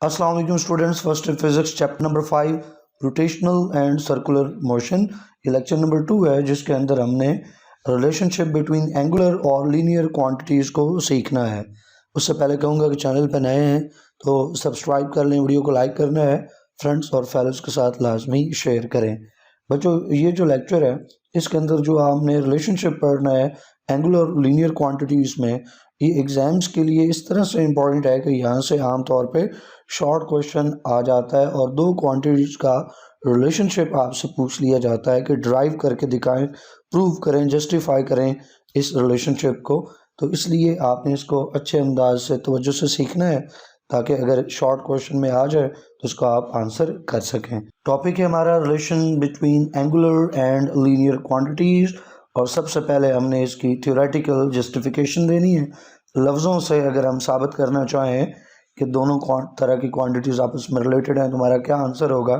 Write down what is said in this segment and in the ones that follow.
अस्सलाम वालेकुम students. First physics chapter number 5 rotational and circular motion, ये लेक्चर नंबर 2 है जिसके अंदर हमने रिलेशनशिप बिटवीन एंगुलर और लीनियर क्वांटिटीज़ को सीखना है। उससे पहले कहूँगा कि चैनल पर नए हैं तो सब्सक्राइब कर लें, वीडियो को लाइक करना है, फ्रेंड्स और फैलोज़ के साथ लाजमी शेयर करें। बच्चों, ये जो लेक्चर है इसके अंदर जो हमने रिलेशनशिप पढ़ना है एंगुलर लीनियर क्वांटिटीज़ में, ये एग्ज़ाम्स के लिए इस तरह से इम्पॉर्टेंट है कि यहाँ से आम तौर पे शॉर्ट क्वेश्चन आ जाता है और दो क्वांटिटीज़ का रिलेशनशिप आपसे पूछ लिया जाता है कि ड्राइव करके दिखाएं, प्रूव करें, जस्टिफाई करें इस रिलेशनशिप को। तो इसलिए आपने इसको अच्छे अंदाज से तवज्जो से सीखना है ताकि अगर शॉर्ट क्वेश्चन में आ जाए तो उसको आप आंसर कर सकें। टॉपिक है हमारा relation between angular and linear quantities, और सबसे पहले हमने इसकी थ्योरेटिकल जस्टिफिकेशन देनी है। लफ्ज़ों से अगर हम साबित करना चाहें कि दोनों तरह की क्वांटिटीज़ आपस में रिलेटेड हैं, तुम्हारा क्या आंसर होगा?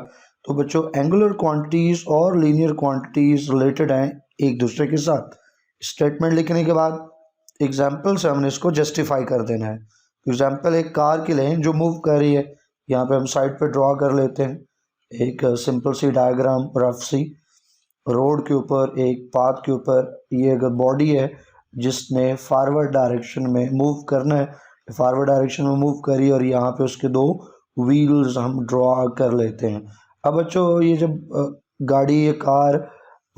तो बच्चों, एंगुलर क्वांटिटीज़ और लीनियर क्वांटिटीज़ रिलेटेड हैं एक दूसरे के साथ। स्टेटमेंट लिखने के बाद एग्जाम्पल से हमने इसको जस्टिफाई कर देना है। एग्जाम्पल एक कार की लें जो मूव कर रही है। यहाँ पे हम साइड पे ड्रॉ कर लेते हैं एक सिंपल सी डायग्राम, रफ सी। रोड के ऊपर एक पाथ के ऊपर ये अगर बॉडी है जिसने फॉरवर्ड डायरेक्शन में मूव करना है, फॉरवर्ड डायरेक्शन में मूव करी और यहाँ पे उसके दो व्हील्स हम ड्रॉ कर लेते हैं। अब बच्चों, ये जब गाड़ी या कार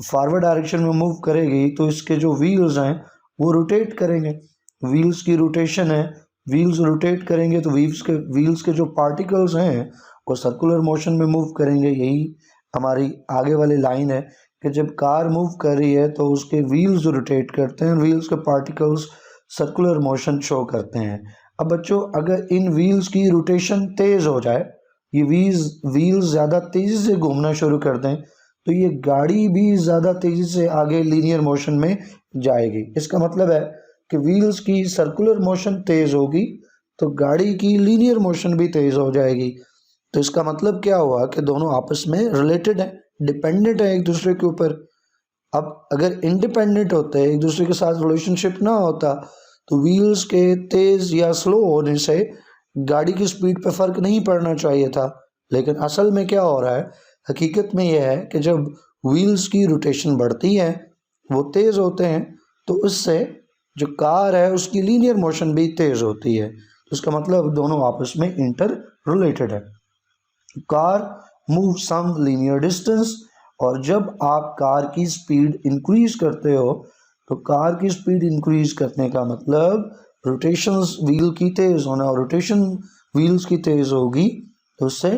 फॉरवर्ड डायरेक्शन में मूव करेगी तो इसके जो व्हील्स हैं वो रोटेट करेंगे। व्हील्स की रोटेशन है, व्हील्स रोटेट करेंगे तो व्हील्स के जो पार्टिकल्स हैं वो सर्कुलर मोशन में मूव करेंगे। यही हमारी आगे वाली लाइन है कि जब कार मूव कर रही है तो उसके व्हील्स रोटेट करते हैं, व्हील्स के पार्टिकल्स सर्कुलर मोशन शो करते हैं। अब बच्चों, अगर इन व्हील्स की रोटेशन तेज़ हो जाए, ये व्हील्स ज़्यादा तेज़ी से घूमना शुरू कर दें, तो ये गाड़ी भी ज़्यादा तेज़ी से आगे लीनियर मोशन में जाएगी। इसका मतलब है कि व्हील्स की सर्कुलर मोशन तेज़ होगी तो गाड़ी की लीनियर मोशन भी तेज़ हो जाएगी। तो इसका मतलब क्या हुआ कि दोनों आपस में रिलेटेड हैं, डिपेंडेंट है एक दूसरे के ऊपर। अब अगर इंडिपेंडेंट होते, एक दूसरे के साथ रिलेशनशिप ना होता, तो व्हील्स के तेज़ या स्लो होने से गाड़ी की स्पीड पे फ़र्क नहीं पड़ना चाहिए था। लेकिन असल में क्या हो रहा है, हकीकत में यह है कि जब व्हील्स की रोटेशन बढ़ती है, वो तेज़ होते हैं, तो उससे जो कार है उसकी लीनियर मोशन भी तेज़ होती है। तो इसका मतलब दोनों आपस में इंटर रिलेटेड है। कार मूव सम लीनियर डिस्टेंस, और जब आप कार की स्पीड इंक्रीज करते हो तो कार की स्पीड इंक्रीज करने का मतलब रोटेशन व्हील की तेज होना, और रोटेशन व्हील्स की तेज होगी तो उससे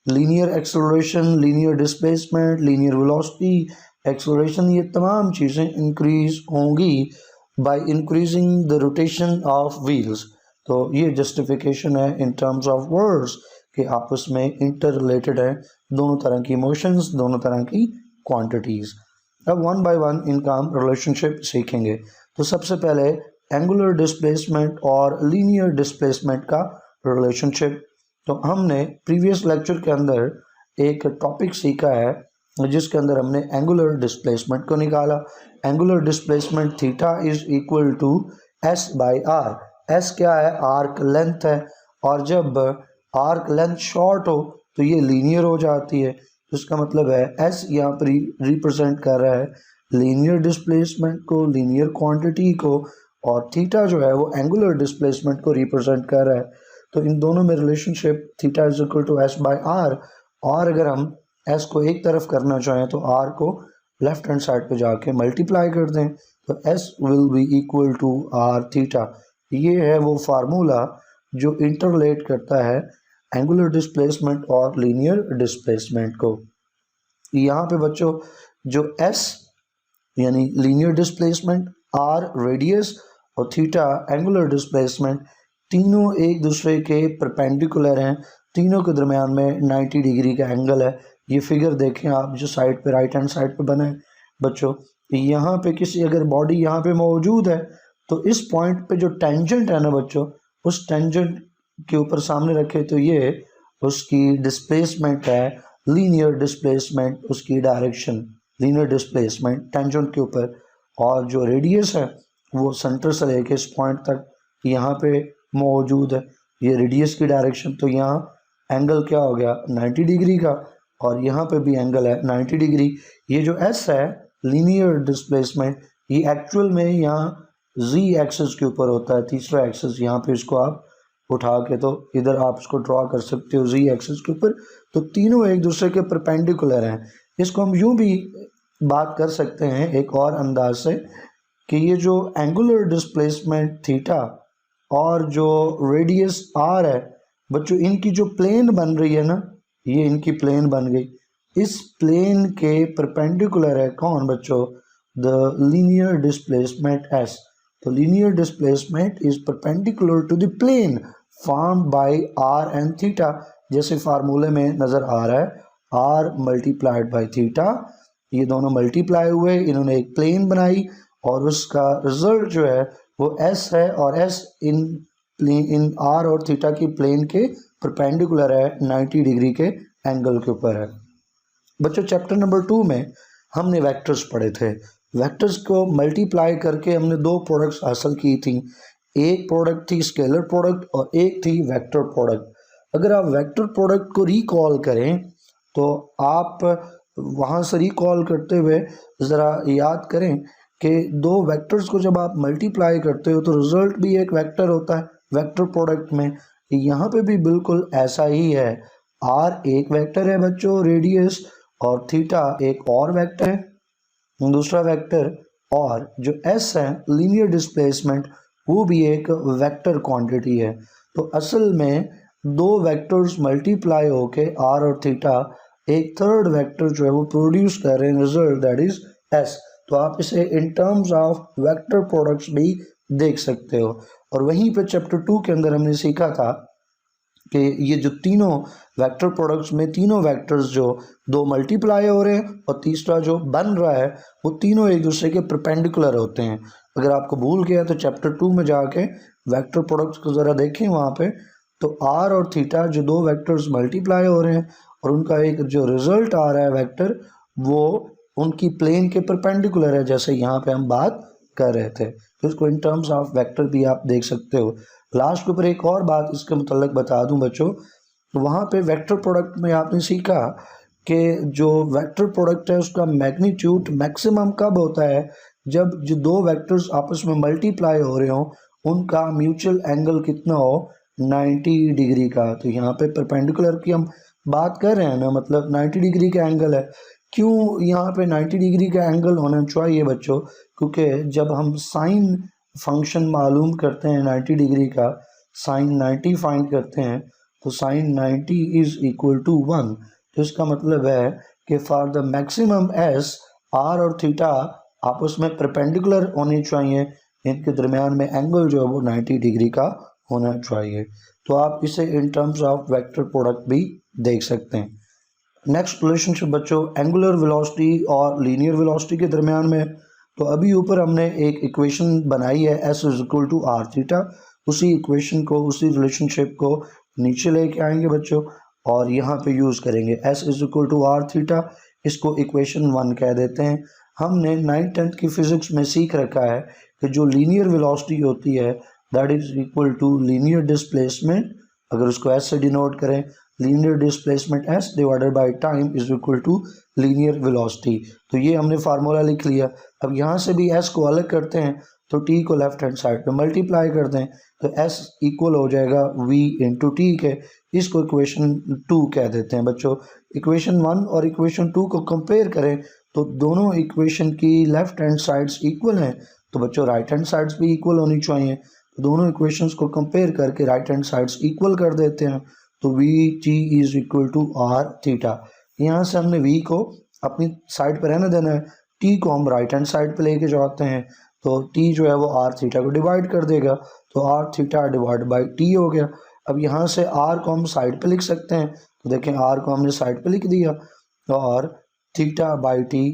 linear acceleration, linear displacement, linear velocity, acceleration, ये तमाम चीज़ें इंक्रीज होंगी by increasing the rotation of wheels. तो ये जस्टिफिकेशन है इन टर्म्स ऑफ वर्ड्स कि आपस में इंटर रिलेटेड है दोनों तरह की इमोशंस, दोनों तरह की क्वांटिटीज़। अब वन बाय वन इनका हम रिलेशनशिप सीखेंगे। तो सबसे पहले एंगुलर डिस्प्लेसमेंट और लीनियर डिस्प्लेसमेंट का रिलेशनशिप। तो हमने प्रीवियस लेक्चर के अंदर एक टॉपिक सीखा है जिसके अंदर हमने एंगुलर डिस्प्लेसमेंट को निकाला। Angular displacement theta is equal to s by r. S क्या है? आर्क लेंथ है, और जब आर्क लेंथ शॉर्ट हो तो ये लीनियर हो जाती है। तो इसका मतलब है एस यहाँ पर रिप्रेजेंट कर रहा है लीनियर डिस्प्लेसमेंट को, लीनियर क्वांटिटी को, और थीटा जो है वो एंगुलर डिस्प्लेसमेंट को रिप्रेजेंट कर रहा है। तो इन दोनों में relationship theta is equal to s by r. और अगर हम एस को एक तरफ करना चाहें तो आर को लेफ्ट हैंड साइड पे जाके मल्टीप्लाई कर दें, तो s will be equal to r theta. ये है वो फार्मूला जो इंटरलेट करता है एंगुलर डिस्प्लेसमेंट और लीनियर डिस्प्लेसमेंट को। यहाँ पे बच्चों, जो एस यानी लीनियर डिस्प्लेसमेंट, आर रेडियस और थीटा एंगुलर डिस्प्लेसमेंट, तीनों एक दूसरे के परपेंडिकुलर हैं, तीनों के दरमियान में 90 डिग्री का एंगल है। ये फिगर देखें आप जो साइड पे, राइट हैंड साइड पे बना है बच्चों। यहाँ पे किसी अगर बॉडी यहाँ पे मौजूद है तो इस पॉइंट पे जो टेंजेंट है ना बच्चों, उस टेंजेंट के ऊपर सामने रखे तो ये उसकी डिस्प्लेसमेंट है, लीनियर डिस्प्लेसमेंट, उसकी डायरेक्शन लीनियर डिस्प्लेसमेंट टेंजेंट के ऊपर। और जो रेडियस है वो सेंटर से लेके इस पॉइंट तक यहाँ पे मौजूद है, ये रेडियस की डायरेक्शन। तो यहाँ एंगल क्या हो गया 90 डिग्री का, और यहाँ पे भी एंगल है 90 डिग्री। ये जो एस है लीनियर डिस्प्लेसमेंट, ये एक्चुअल में यहाँ जी एक्सिस के ऊपर होता है, तीसरा एक्सिस। यहाँ पे इसको आप उठा के तो इधर आप इसको ड्रॉ कर सकते हो जी एक्सिस के ऊपर। तो तीनों एक दूसरे के परपेंडिकुलर हैं। इसको हम यूं भी बात कर सकते हैं एक और अंदाज से कि ये जो एंगुलर डिस्प्लेसमेंट थीटा और जो रेडियस आर है बच्चों, इनकी जो प्लेन बन रही है ना, ये इनकी प्लेन बन गई, इस प्लेन के परपेंडिकुलर है कौन बच्चों, द लीनियर डिस्प्लेसमेंट एस। तो linear displacement is perpendicular to the plane formed by r and theta. जैसे फार्मूले में नज़र आ रहा है, आर मल्टीप्लाइड बाय थीटा, ये दोनों मल्टीप्लाई हुए, इन्होंने एक प्लेन बनाई और उसका रिजल्ट जो है वो एस है, और एस इन आर और थीटा की प्लेन के परपेंडिकुलर है, 90 डिग्री के एंगल के ऊपर है। बच्चों चैप्टर नंबर 2 में हमने वेक्टर्स पढ़े थे। वेक्टर्स को मल्टीप्लाई करके हमने दो प्रोडक्ट्स हासिल की थी। एक प्रोडक्ट थी स्केलर प्रोडक्ट और एक थी वेक्टर प्रोडक्ट। अगर आप वेक्टर प्रोडक्ट को रिकॉल करें तो आप वहाँ से रिकॉल करते हुए ज़रा याद करें कि दो वेक्टर्स को जब आप मल्टीप्लाई करते हो तो रिजल्ट भी एक वेक्टर होता है वेक्टर प्रोडक्ट में। यहाँ पे भी बिल्कुल ऐसा ही है। आर एक वेक्टर है बच्चों रेडियस, और थीटा एक और वेक्टर है दूसरा वेक्टर, और जो एस है लीनियर डिस्प्लेसमेंट वो भी एक वेक्टर क्वांटिटी है। तो असल में दो वेक्टर्स मल्टीप्लाई होके आर और थीटा एक थर्ड वेक्टर जो है वो प्रोड्यूस कर रहे हैं, रिजल्ट दैट इज एस। तो आप इसे in terms of vector products भी देख सकते हो। और वहीं पे चैप्टर 2 के अंदर हमने सीखा था कि ये जो तीनों वेक्टर प्रोडक्ट्स में तीनों वेक्टर्स जो दो मल्टीप्लाई हो रहे हैं और तीसरा जो बन रहा है वो तीनों एक दूसरे के परपेंडिकुलर होते हैं। अगर आपको भूल गया तो चैप्टर 2 में जाके वेक्टर प्रोडक्ट्स को ज़रा देखें वहाँ पे, तो आर और थीटा जो दो वेक्टर्स मल्टीप्लाई हो रहे हैं और उनका एक जो रिजल्ट आ रहा है वेक्टर, वो उनकी प्लेन के परपेंडिकुलर है, जैसे यहाँ पे हम बात कर रहे थे। तो इसको इन टर्म्स ऑफ वेक्टर भी आप देख सकते हो। लास्ट के ऊपर एक और बात इसके मुतल्लिक बता दूं बच्चों, तो वहाँ पे वेक्टर प्रोडक्ट में आपने सीखा कि जो वेक्टर प्रोडक्ट है उसका मैग्नीट्यूड मैक्सिमम कब होता है, जब जो दो वेक्टर्स आपस में मल्टीप्लाई हो रहे हो उनका म्यूचुअल एंगल कितना हो 90 डिग्री का। तो यहाँ पे परपेंडिकुलर की हम बात कर रहे हैं ना, मतलब 90 डिग्री का एंगल है। क्यों यहाँ पे 90 डिग्री का एंगल होना चाहिए बच्चों, क्योंकि जब हम साइन फंक्शन मालूम करते हैं 90 डिग्री का, साइन 90 फाइंड करते हैं, तो साइन 90 इज इक्वल टू 1। तो इसका मतलब है कि for the maximum S R और थीटा आपस में परपेंडिकुलर होने चाहिए, इनके दरमियान में एंगल जो है वो 90 डिग्री का होना चाहिए। तो आप इसे in terms of vector product भी देख सकते हैं। नेक्स्ट रिलेशनशिप बच्चों एंगुलर वेलोसिटी और लीनियर वेलोसिटी के दरमियान में। तो अभी ऊपर हमने एक इक्वेशन बनाई है s is equal to r theta, उसी इक्वेशन को उसी रिलेशनशिप को नीचे लेके आएंगे बच्चों और यहाँ पे यूज़ करेंगे s is equal to r theta. इसको इक्वेशन 1 कह देते हैं। हमने 9th-10th की फिजिक्स में सीख रखा है कि जो लीनियर वेलोसिटी होती है that is equal to linear displacement, अगर उसको एस से डिनोट करें, linear displacement s divided by time is equal to linear velocity. तो ये हमने फार्मूला लिख लिया। अब यहाँ से भी एस को अलग करते हैं तो टी को लेफ्ट हैंड साइड पे मल्टीप्लाई कर दें तो एस इक्वल हो जाएगा वी इंटू टी के। इसको इक्वेशन 2 कह देते हैं बच्चों। इक्वेशन 1 और इक्वेशन 2 को कंपेयर करें तो दोनों इक्वेशन की लेफ्ट हैंड साइड्स इक्वल हैं, तो बच्चों राइट हैंड साइड्स भी इक्वल होनी चाहिए। तो दोनों इक्वेशंस को कंपेयर करके राइट हैंड साइड्स इक्वल कर देते हैं, तो v t is equal to r theta. यहाँ से हमने वी को अपनी साइड पर रहने देना है, टी को हम राइट हैंड साइड पे लेके जाते हैं, तो टी जो है वो आर थीटा को डिवाइड कर देगा, तो r theta divide by t हो गया। अब यहाँ से आर को हम साइड पे लिख सकते हैं, तो देखें आर को हमने साइड पे लिख दिया और थीटा बाई टी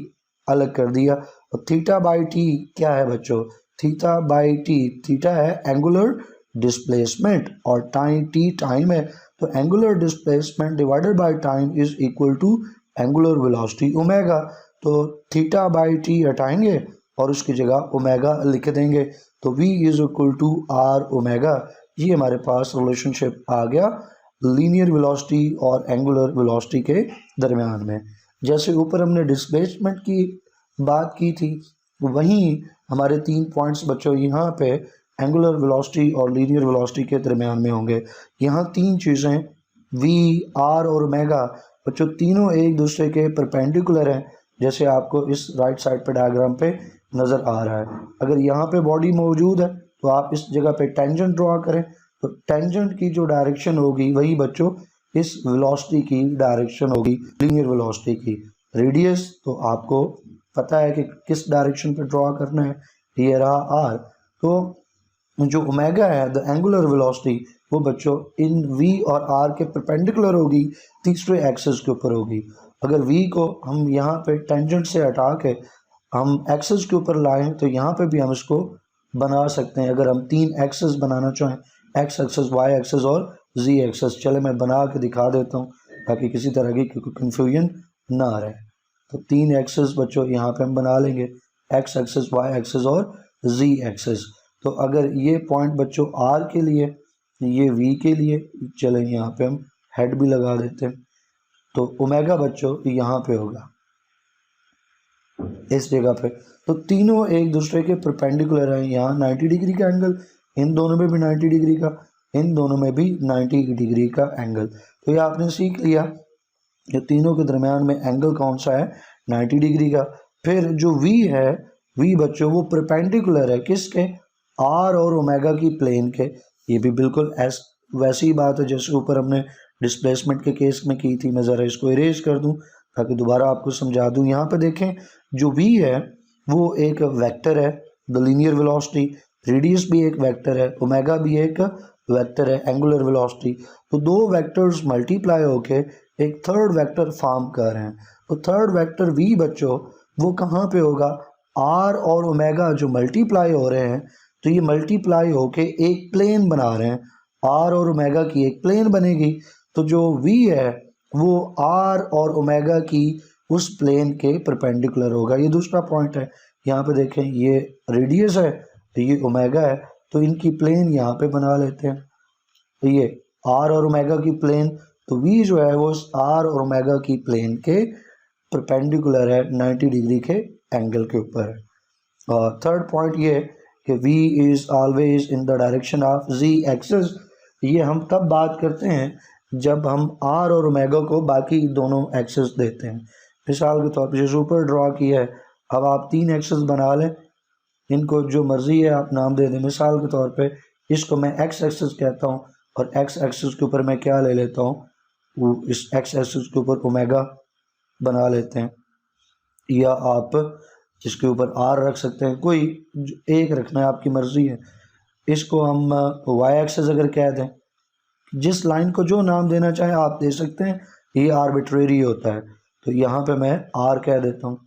अलग कर दिया। और थीटा बाई टी क्या है बच्चों, थीटा बाई टी, थीटा है एंगुलर डिस्प्लेसमेंट और टाइम टी टाइम है, तो angular displacement divided by time is equal to angular velocity omega. तो थीटा बाई टी हटाएंगे और उसकी जगह ओमेगा लिख देंगे, तो v is equal to r omega. ये हमारे पास रिलेशनशिप आ गया लीनियर वेलोसिटी और एंगुलर वेलोसिटी के दरमियान में। जैसे ऊपर हमने डिस्प्लेसमेंट की बात की थी, वहीं हमारे 3 पॉइंट्स बच्चों यहाँ पे एंगुलर वेलोसिटी और लीनियर वेलोसिटी के दरमियान में होंगे। यहाँ 3 चीज़ें v, r और ओमेगा बच्चों तीनों एक दूसरे के परपेंडिकुलर हैं, जैसे आपको इस राइट साइड पे डायग्राम पे नज़र आ रहा है। अगर यहाँ पे बॉडी मौजूद है तो आप इस जगह पे टेंजेंट ड्रॉ करें, तो टेंजेंट की जो डायरेक्शन होगी वही बच्चों इस वेलोसिटी की डायरेक्शन होगी, लीनियर वेलोसिटी की। रेडियस तो आपको पता है कि किस डायरेक्शन पे ड्रॉ करना है, ये रहा r। तो जो ओमेगा है द एंगुलर वेलोसिटी वो बच्चों इन v और r के परपेंडिकुलर होगी, तीसरे एक्सिस के ऊपर होगी। अगर v को हम यहाँ पे टेंजेंट से हटा के हम एक्सिस के ऊपर लाएं तो यहाँ पे भी हम इसको बना सकते हैं। अगर हम 3 एक्सिस बनाना चाहें, x एक्सिस, y एक्सिस और z एक्सिस, चले मैं बना के दिखा देता हूँ ताकि किसी तरह की कन्फ्यूजन ना रहे। तो 3 एक्सिस बच्चों यहाँ पे हम बना लेंगे, x एक्सिस, y एक्सिस और z एक्सिस। तो अगर ये पॉइंट बच्चों r के लिए, ये v के लिए, चले यहाँ पे हम हेड भी लगा देते हैं। तो ओमेगा बच्चों यहाँ पे होगा इस जगह पे। तो तीनों एक दूसरे के परपेंडिकुलर हैं। यहाँ 90 डिग्री का एंगल, इन दोनों में भी 90 डिग्री का, इन दोनों में भी 90 डिग्री का एंगल। तो ये आपने सीख लिया कि तीनों के दरमियान में एंगल कौन सा है, 90 डिग्री का। फिर जो v है, v बच्चों वो परपेंडिकुलर है किसके, r और ओमेगा की प्लेन के। ये भी बिल्कुल वैसी बात है जैसे ऊपर हमने डिस्प्लेसमेंट के केस में की थी। मैं ज़रा इसको इरेज कर दूं ताकि दोबारा आपको समझा दूं। यहाँ पे देखें जो v है वो एक वेक्टर है, द लीनियर वेलोसिटी, रेडियस भी एक वेक्टर है, ओमेगा भी एक वेक्टर है, एंगुलर वेलोसिटी। तो दो वेक्टर्स मल्टीप्लाई होके एक थर्ड वेक्टर फॉर्म कर रहे हैं। तो थर्ड वेक्टर v बच्चों वो कहाँ पे होगा, r और ओमेगा जो मल्टीप्लाई हो रहे हैं, तो ये मल्टीप्लाई होके एक प्लेन बना रहे हैं, r और ओमेगा की एक प्लेन बनेगी। तो जो v है वो r और ओमेगा की उस प्लेन के परपेंडिकुलर होगा। ये दूसरा पॉइंट है। यहाँ पे देखें ये रेडियस है, तो ये ओमेगा है, तो इनकी प्लेन यहाँ पे बना लेते हैं। तो ये r और ओमेगा की प्लेन, तो v जो है वो r और ओमेगा की प्लेन के परपेंडिकुलर है, 90 डिग्री के एंगल के ऊपर है। और थर्ड पॉइंट ये कि v is always in the direction of z axis. ये हम तब बात करते हैं जब हम r और ओमेगा को बाकी दोनों एक्सिस देते हैं। मिसाल के तौर पर जैसे ऊपर ड्रॉ किया है, अब आप 3 एक्सिस बना लें, इनको जो मर्ज़ी है आप नाम दे दें। मिसाल के तौर पे इसको मैं x एक्सिस कहता हूँ और x एक्सिस के ऊपर मैं क्या ले लेता हूँ, वो इस x एक्सिस के ऊपर ओमेगा बना लेते हैं, या आप इसके ऊपर r रख सकते हैं, कोई एक रखना है आपकी मर्ज़ी है। इसको हम y एक्सिस अगर कह दें, जिस लाइन को जो नाम देना चाहे आप दे सकते हैं, ये आर्बिट्रेरी होता है। तो यहाँ पे मैं r कह देता हूँ,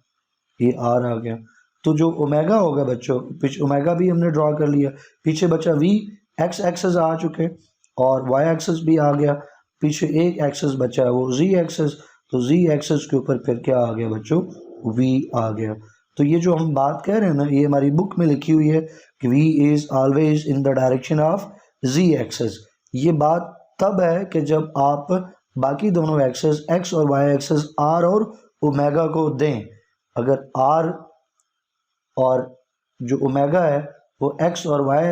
ये r आ गया। तो जो ओमेगा होगा बच्चों, पीछे ओमेगा भी हमने ड्रॉ कर लिया, पीछे बचा v, x एक्सिस आ चुके और y एक्सिस भी आ गया, पीछे एक एक्सिस बचा है वो z एक्सिस। तो z एक्सिस के ऊपर फिर क्या आ गया बच्चों, v आ गया। तो ये जो हम बात कह रहे हैं ना, ये हमारी बुक में लिखी हुई है कि v is always in the direction of z axis. ये बात तब है कि जब आप बाकी दोनों एक्सिस x और y एक्सिस r और ओमेगा को दें। अगर r और जो ओमेगा है वो x और y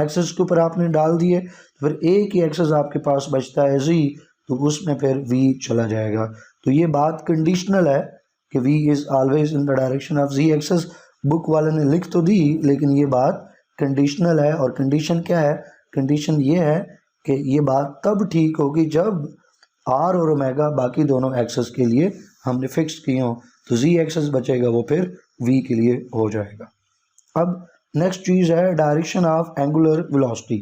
एक्सिस के ऊपर आपने डाल दिए, तो फिर एक ही एक्सिस आपके पास बचता है z, तो उसमें फिर v चला जाएगा। तो ये बात कंडीशनल है कि v is always in the direction of z axis. Book वाले ने लिख तो दी, लेकिन ये बात कंडीशनल है। और कंडीशन क्या है, कंडीशन ये है कि ये बात तब ठीक होगी जब r और ओमेगा बाकी दोनों एक्सिस के लिए हमने फिक्स किए हों, तो z एक्सिस बचेगा वो फिर v के लिए हो जाएगा। अब नेक्स्ट चीज़ है डायरेक्शन ऑफ एंगुलर वेलोसिटी।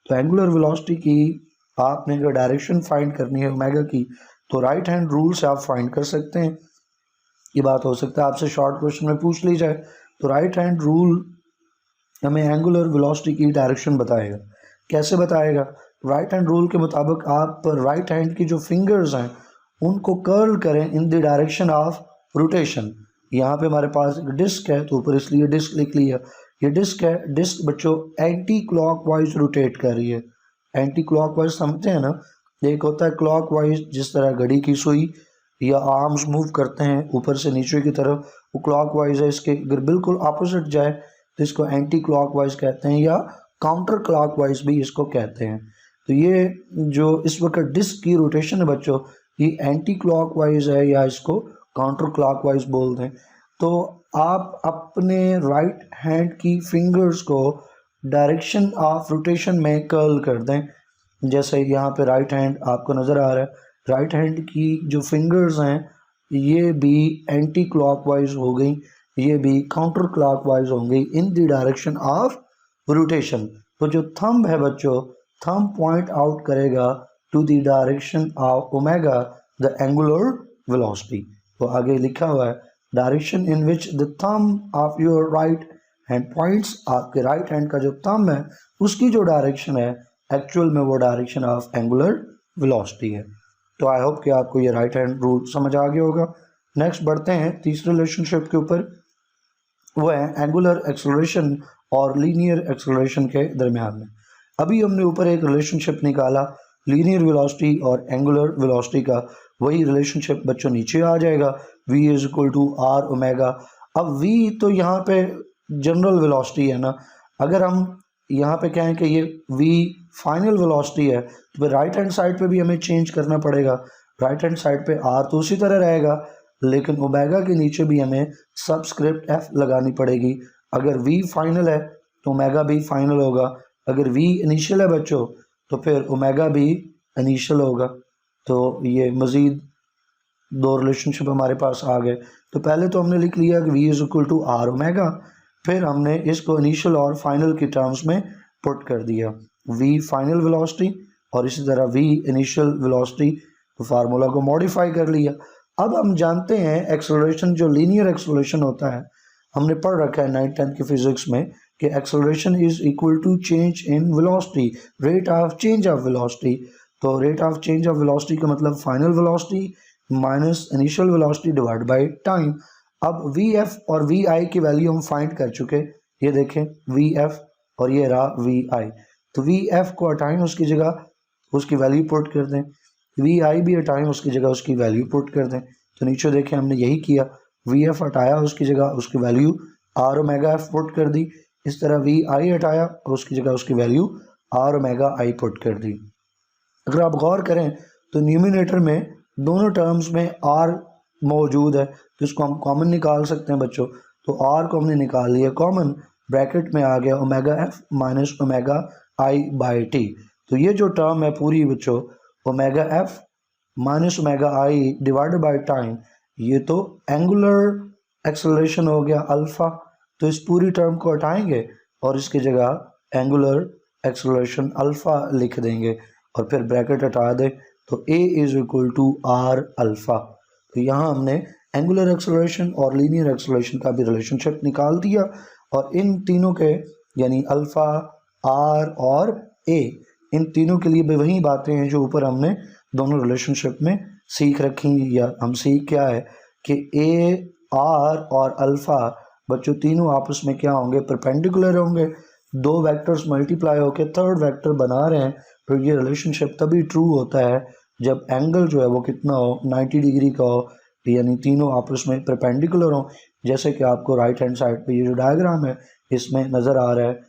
तो एंगुलर वेलोसिटी की आपने अगर डायरेक्शन फाइंड करनी है ओमेगा की, तो राइट हैंड रूल से आप फाइंड कर सकते हैं। ये बात हो सकता है आपसे शॉर्ट क्वेश्चन में पूछ ली जाए, तो राइट हैंड रूल हमें एंगुलर वेलोसिटी की डायरेक्शन बताएगा। कैसे बताएगा, राइट हैंड रूल के मुताबिक आप राइट हैंड की जो फिंगर्स हैं उनको कर्ल करें in the direction of rotation. यहाँ पे हमारे पास एक डिस्क है, तो ऊपर इसलिए डिस्क लिख लिया। ये डिस्क है, डिस्क बच्चों एंटी क्लॉकवाइज रोटेट कर रही है। एंटी क्लॉकवाइज समझते हैं ना, एक होता है क्लॉकवाइज, जिस तरह घड़ी की सुई या आर्म्स मूव करते हैं ऊपर से नीचे की तरफ, वो क्लॉकवाइज है। इसके अगर बिल्कुल अपोजिट जाए तो इसको एंटी क्लॉकवाइज कहते हैं या काउंटर क्लॉकवाइज भी इसको कहते हैं। तो ये जो इस वक्त डिस्क की रोटेशन है बच्चों, ये एंटी क्लॉकवाइज है या इसको काउंटर क्लॉकवाइज बोलते हैं। तो आप अपने राइट हैंड की फिंगर्स को डायरेक्शन ऑफ रोटेशन में कर्ल कर दें। जैसे यहाँ पे राइट हैंड आपको नज़र आ रहा है, राइट हैंड की जो फिंगर्स हैं ये भी एंटी क्लॉकवाइज हो गई, ये भी काउंटर क्लॉकवाइज हो गई in the direction of rotation. तो जो थंब है बच्चों, थंब पॉइंट आउट करेगा to the direction of omega the angular velocity. तो आगे लिखा हुआ है direction in which the thumb of your right hand points, आपके राइट हैंड का जो थंब है उसकी जो डायरेक्शन है एक्चुअल में वो डायरेक्शन ऑफ एंगुलर वेलोसिटी है। तो आई होप कि आपको ये राइट हैंड रूल समझ आ गया होगा। नेक्स्ट बढ़ते हैं तीसरे रिलेशनशिप के ऊपर, वो है एंगुलर एक्सेलरेशन और लीनियर एक्सेलरेशन के दरमियान में। अभी हमने ऊपर एक रिलेशनशिप निकाला लीनियर वेलोसिटी और एंगुलर वेलोसिटी का, वही रिलेशनशिप बच्चों नीचे आ जाएगा, v is equal to r omega. अब v तो यहाँ पे जनरल वेलोसिटी है ना, अगर हम यहाँ पे कहें कि ये v फाइनल वेलोसिटी है तो फिर राइट हैंड साइड पे भी हमें चेंज करना पड़ेगा। राइट हैंड साइड पे r तो उसी तरह रहेगा, लेकिन ओमेगा के नीचे भी हमें सबस्क्रिप्ट f लगानी पड़ेगी। अगर v फाइनल है तो ओमेगा भी फाइनल होगा, अगर v इनिशियल है बच्चों तो फिर ओमेगा भी इनिशियल होगा। तो ये मज़ीद दो रिलेशनशिप हमारे पास आ गए। तो पहले तो हमने लिख लिया कि v is equal to r omega, फिर हमने इसको इनिशियल और फाइनल की टर्म्स में पुट कर दिया, v फाइनल वेलोसिटी और इसी तरह v इनिशियल वेलोसिटी, तो फार्मूला को मॉडिफाई कर लिया। अब हम जानते हैं एक्सेलरेशन जो लीनियर एक्सेलरेशन होता है, हमने पढ़ रखा है 9th-10th की फिजिक्स में कि acceleration is equal to change in velocity, rate of change of velocity. तो rate of change of velocity का मतलब final velocity minus initial velocity divide by time. अब वी एफ और वी आई की value हम find कर चुके, ये देखें वी एफ और ये रहा वी आई। तो वी एफ को हटाएं, उसकी जगह उसकी वैल्यू पुट कर दें, वी आई भी हटाएं, उसकी जगह उसकी वैल्यू पुट कर दें। तो नीचे देखें हमने यही किया, वी एफ हटाया, उसकी जगह उसकी value r omega f put कर दी। इस तरह वी आई हटाया और उसकी जगह उसकी value r omega i put कर दी। अगर आप गौर करें तो न्यूमिनेटर में दोनों टर्म्स में आर मौजूद है, तो इसको हम कॉमन निकाल सकते हैं बच्चों। तो आर को हमने निकाल लिया कॉमन, ब्रैकेट में आ गया omega F minus omega I by T. तो ये जो टर्म है पूरी बच्चों, omega F minus omega I divided by time, ये तो एंगुलर एक्सेलरेशन हो गया अल्फ़ा। तो इस पूरी टर्म को हटाएंगे और इसकी जगह एंगुलर एक्सेलरेशन अल्फ़ा लिख देंगे और फिर ब्रैकेट हटा दें, तो a is equal to r alpha. तो यहाँ हमने एंगुलर एक्सेलरेशन और लीनियर एक्सेलरेशन का भी रिलेशनशिप निकाल दिया, और इन तीनों के यानी अल्फ़ा, आर और a, इन तीनों के लिए भी वही बातें हैं जो ऊपर हमने दोनों रिलेशनशिप में सीख रखी। या हम सीख क्या है कि a, आर और अल्फ़ा बच्चों तीनों आपस में क्या होंगे, परपेंडिकुलर होंगे। दो वेक्टर्स मल्टीप्लाई होकर थर्ड वेक्टर बना रहे हैं, तो ये रिलेशनशिप तभी ट्रू होता है जब एंगल जो है वो कितना हो, 90 डिग्री का हो, यानी तीनों आपस में परपेंडिकुलर हो। जैसे कि आपको राइट हैंड साइड पे ये जो डायग्राम है इसमें नज़र आ रहा है,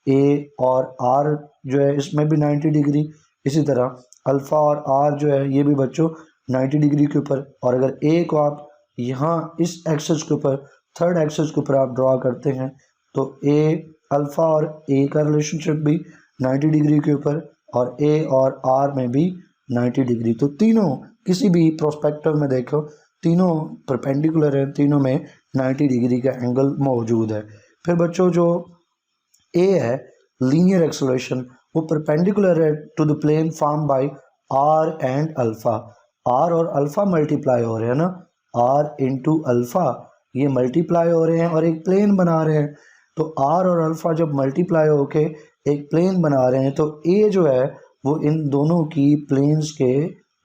ए और आर जो है इसमें भी 90 डिग्री, इसी तरह अल्फ़ा और आर जो है ये भी बच्चों 90 डिग्री के ऊपर। और अगर ए को आप यहाँ इस एक्सिस के ऊपर, थर्ड एक्सिस के ऊपर आप ड्रा करते हैं, तो ए अल्फ़ा और ए का रिलेशनशिप भी 90 डिग्री के ऊपर और ए और आर में भी 90 डिग्री। तो तीनों किसी भी प्रोस्पेक्टिव में देखो तीनों परपेंडिकुलर हैं, तीनों में 90 डिग्री का एंगल मौजूद है। फिर बच्चों जो ए है लीनियर एक्सेलरेशन, वो परपेंडिकुलर है to the plane form by r and alpha. R और अल्फ़ा मल्टीप्लाई हो रहे हैं ना, आर इंटू अल्फ़ा, ये मल्टीप्लाई हो रहे हैं और एक प्लेन बना रहे हैं। तो आर और अल्फ़ा जब मल्टीप्लाई होके एक प्लेन बना रहे हैं, तो ए जो है वो इन दोनों की प्लेन्स के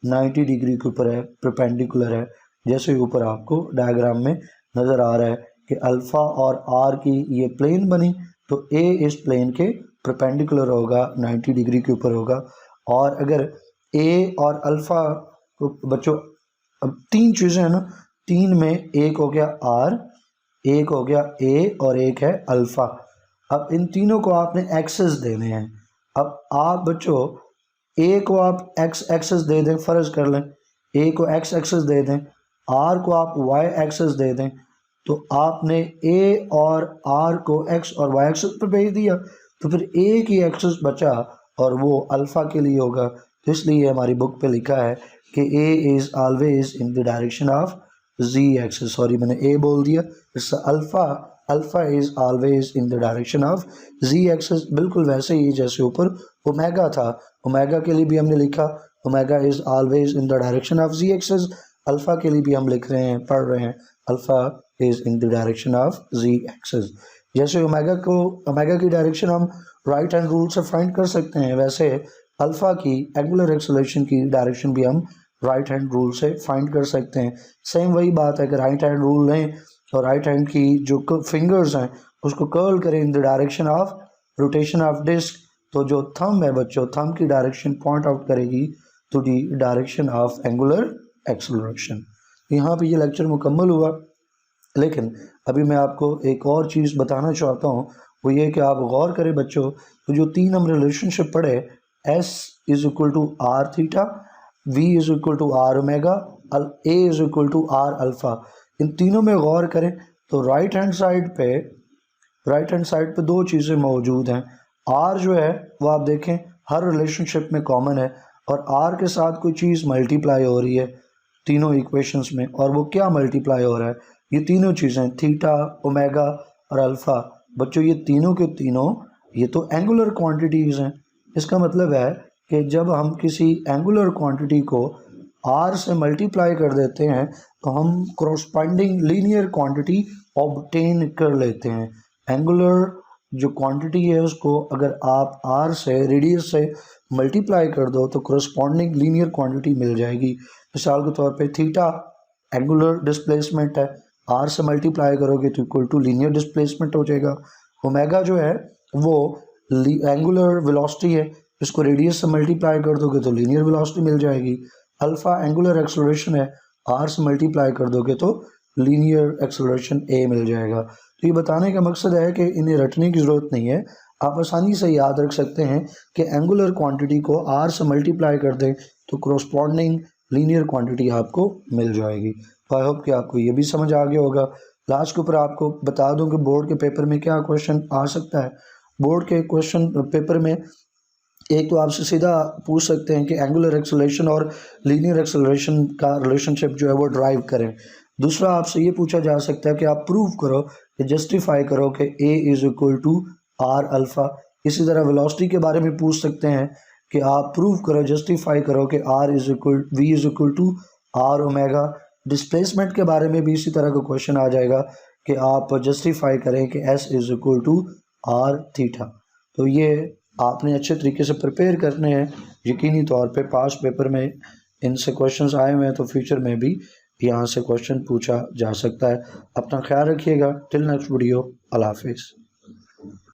90 डिग्री के ऊपर है, परपेंडिकुलर है। जैसे ऊपर आपको डायग्राम में नज़र आ रहा है कि अल्फ़ा और आर की ये प्लेन बनी, तो ए इस प्लेन के परपेंडिकुलर होगा, 90 डिग्री के ऊपर होगा। और अगर ए और अल्फ़ा तो बच्चों अब तीन चीज़ें हैं ना, तीन में एक हो गया आर, एक हो गया ए और एक है अल्फ़ा। अब इन तीनों को आपने एक्सेस देने हैं। अब आप बच्चों ए को आप एक्स एक्सेस दे दें, फ़र्ज कर लें ए को एक्स एक्सेस दे दें, आर को आप वाई एक्सेस दे दें, तो आपने ए और आर को एक्स और वाई एक्सेस पर भेज दिया, तो फिर ए की एक्सेस बचा और वो अल्फ़ा के लिए होगा। तो इसलिए हमारी बुक पे लिखा है कि a is always in the direction of z axis. Sorry मैंने ए बोल दिया, it's alpha is always in the direction of z axis. बिल्कुल वैसे ही जैसे ऊपर ओमेगा था, ओमेगा के लिए भी हमने लिखा omega is always in the direction of z axis. Alpha के लिए भी हम लिख रहे हैं, पढ़ रहे हैं alpha is in the direction of z axis. जैसे ओमेगा की डायरेक्शन हम राइट हैंड रूल से फाइंड कर सकते हैं, वैसे अल्फ़ा की एंगुलर एक्सेलरेशन की डायरेक्शन भी हम राइट हैंड रूल से फाइंड कर सकते हैं। सेम वही बात है कि राइट हैंड रूल लें और राइट हैंड की जो फिंगर्स हैं उसको कर्ल करें in the direction of rotation of disc, तो जो थंब है बच्चों, थंब की डायरेक्शन पॉइंट आउट करेगी to the direction of angular acceleration. यहाँ पे ये लेक्चर मुकम्मल हुआ, लेकिन अभी मैं आपको एक और चीज़ बताना चाहता हूँ, वो ये कि आप गौर करें बच्चों, तो जो तीन हम रिलेशनशिप पढ़े, s is equal to r theta, v is equal to r omega, a is equal to r alpha, इन तीनों में गौर करें तो राइट हैंड साइड पे दो चीज़ें मौजूद हैं। आर जो है वो आप देखें हर रिलेशनशिप में कॉमन है, और आर के साथ कोई चीज़ मल्टीप्लाई हो रही है तीनों इक्वेशंस में, और वो क्या मल्टीप्लाई हो रहा है, ये तीनों चीज़ें थीटा, ओमेगा और अल्फ़ा। बच्चों ये तीनों के तीनों ये तो एंगुलर क्वांटिटीज़ हैं। इसका मतलब है कि जब हम किसी एंगुलर क्वांटिटी को आर से मल्टीप्लाई कर देते हैं तो हम कॉरस्पॉन्डिंग लीनियर क्वांटिटी ऑब्टेन कर लेते हैं। एंगुलर जो क्वांटिटी है उसको अगर आप आर से रेडियस से मल्टीप्लाई कर दो तो कॉरस्पॉन्डिंग लीनियर क्वांटिटी मिल जाएगी। मिसाल के तौर पे थीटा एंगुलर डिस्प्लेसमेंट है, आर से मल्टीप्लाई करोगे तो इक्वल टू लीनियर डिस्प्लेसमेंट हो जाएगा। ओमेगा जो है वो एंगुलर वेलोसिटी है, इसको रेडियस से मल्टीप्लाई कर दोगे तो लीनियर वेलोसिटी मिल जाएगी। अल्फ़ा एंगुलर एक्सेलरेशन है, आर से मल्टीप्लाई कर दोगे तो लीनियर एक्सेलरेशन ए मिल जाएगा। तो ये बताने का मकसद है कि इन्हें रटने की ज़रूरत नहीं है, आप आसानी से याद रख सकते हैं कि एंगुलर क्वांटिटी को आर से मल्टीप्लाई कर दें तो कॉरस्पॉन्डिंग लीनियर क्वांटिटी आपको मिल जाएगी। तो आई होप कि आपको ये भी समझ आ गया होगा। लास्ट के ऊपर आपको बता दूं कि बोर्ड के पेपर में क्या क्वेश्चन आ सकता है। बोर्ड के क्वेश्चन पेपर में एक तो आपसे सीधा पूछ सकते हैं कि एंगुलर एक्सेलरेशन और लीनियर एक्सेलरेशन का रिलेशनशिप जो है वो ड्राइव करें। दूसरा आपसे ये पूछा जा सकता है कि आप प्रूव करो कि जस्टिफाई करो कि a is equal to r alpha. इसी तरह वेलोसिटी के बारे में पूछ सकते हैं कि आप प्रूव करो, जस्टिफाई करो कि r is equal v is equal to r omega. Displacement के बारे में भी इसी तरह का क्वेश्चन आ जाएगा कि आप जस्टिफाई करें कि s is equal to r theta. तो ये आपने अच्छे तरीके से प्रिपेयर करने हैं, यकीनी तौर पे पास पेपर में इनसे क्वेश्चंस आए हुए हैं, तो फ्यूचर में भी यहाँ से क्वेश्चन पूछा जा सकता है। अपना ख्याल रखिएगा। टिल नेक्स्ट वीडियो, अल्लाह हाफिज़।